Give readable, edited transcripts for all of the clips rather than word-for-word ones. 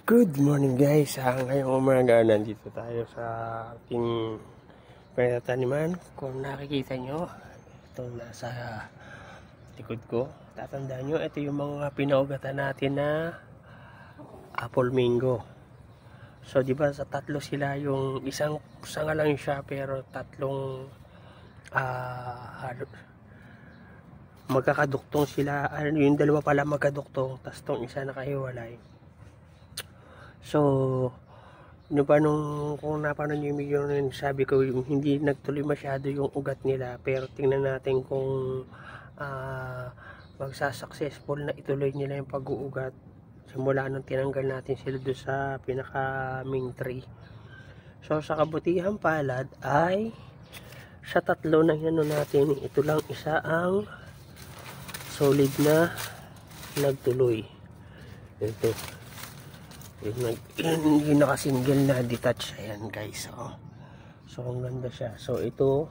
Good morning guys. Ngayong umaga nandito tayo sa ating pinataniman. Kung nakikita nyo, ito nasa likod ko. Tatandaan nyo, ito yung mga pinaugatan natin na apple mango. So di ba sa tatlo sila, yung isang sanga lang siya pero tatlong magkakaduktong sila. Yung dalawa pala magkaduktong, tas tong isa nakahiwalay. So, kung napanood nyo yung video nun, sabi ko yung hindi nagtuloy masyado yung ugat nila, pero tingnan natin kung magsasuccessful na ituloy nila yung pag-uugat simula nung tinanggal natin sila doon sa pinaka main tree. So sa kabutihan palad ay sa tatlo na yan natin, ito lang isa ang solid na nagtuloy. Ito yung naka-single na detach. Ayan guys, so ang ganda siya. So ito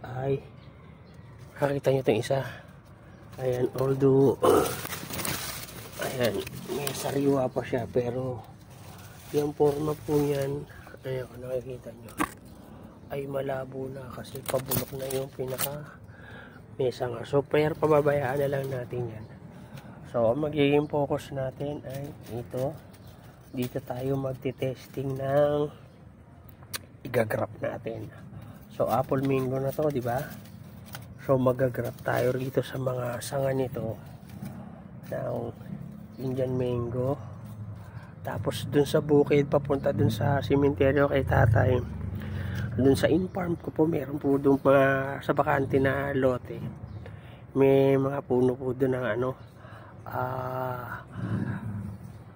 ay nakita nyo itong isa. Ayan, although ayan, may sariwa pa siya, pero yung forma po yan, ayan, kung nakikita nyo ay malabo na kasi pabulok na yung pinaka mesa nga. So pero pababayaan na lang natin yan. So ang magiging focus natin ay ito. Dito tayo magte-testing ng igagrap natin. So apple mango na to, di ba? So magagrap tayo rito sa mga sanga nito ng Indian mango. Tapos dun sa bukid papunta dun sa sementeryo kay tatay. Dun sa in-farm ko po, meron po dun sa bakante na lote. May mga puno po dun ng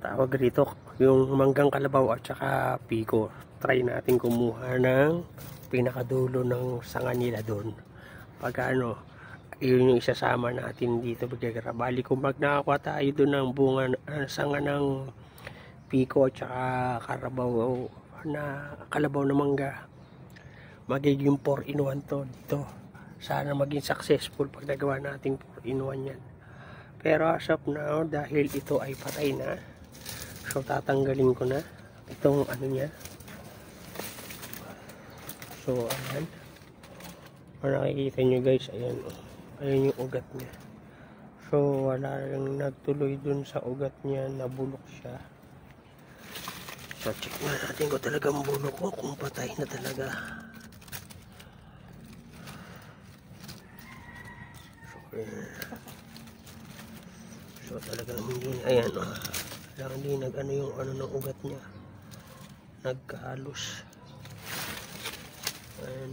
tawag rito, yung manggang kalabaw at saka piko. Try natin kumuha ng pinakadulo ng sanga nila doon. Pag yun yung isasama natin dito. Bali kung nakakuha tayo doon ng bunga sanga ng piko at saka kalabaw na mangga, magiging 4-in-1 to dito. Sana maging successful pag nagawa natin 4-in-1 yan. Pero as of now, dahil ito ay patay na, so tatanggalin ko na itong niya. So ayan, kung nakikita nyo guys, ayan, ayan yung ugat niya. So wala lang nagtuloy dun sa ugat niya, nabulok siya. So check na natin kung talagang bulok ko, kung patay na talaga. So talagang hindi, ayan lang, hindi yung ng ugat niya, nagkahalos. Ayan.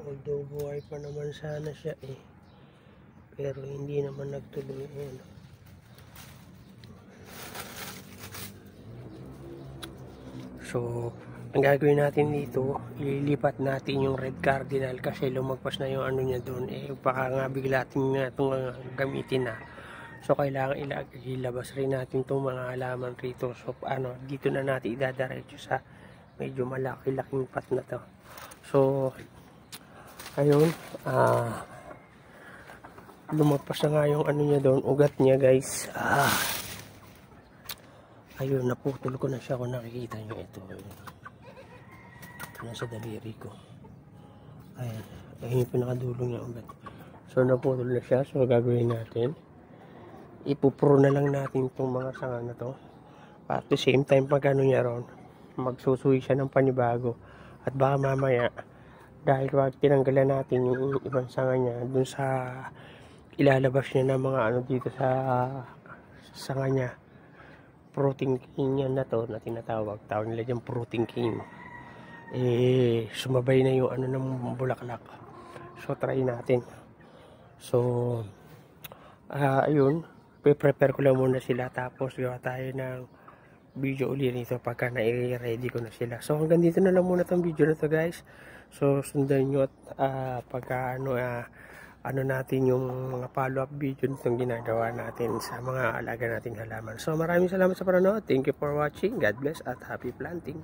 Although buhay pa naman sana siya pero hindi naman nagtuloy. Ayan. So ang gagawin natin dito, ililipat natin yung red cardinal kasi lumagpas na yung niya doon. Baka nga bigla natin itong gamitin na. So kailangan ilabas rin natin itong mga halaman rito. So dito na natin idadiretso sa medyo malaki-laking pot na to. So ayun, lumagpas na nga yung niya doon, ugat niya guys. Ayun, naputol ko na siya. Kung nakikita nyo ito, nasa daliri ko. Ayun yung pinakadulong niya ugat. So naputol na siya. So gagawin natin, ipupro na lang natin itong mga sanga na to. At the same time, pag niya ron, magsusuwi siya ng panibago. At baka mamaya, dahil wag tinanggalan natin yung ibang sanga niya, dun sa ilalabas niya ng mga dito sa sanga niya, fruiting king yan na to na tinatawag. Tawag nila dyan fruiting king. Sumabay na yung ng bulaklak. So try natin. So ayun, prepare ko lang muna sila, tapos gawa tayo ng video ulit nito pagka na-ready ko na sila. So hanggang dito na lang muna tong video na to guys. So sundan nyo at pagka natin yung mga follow-up video nitong ginagawa natin sa mga alaga nating halaman. So maraming salamat sa panonood. Thank you for watching. God bless at happy planting.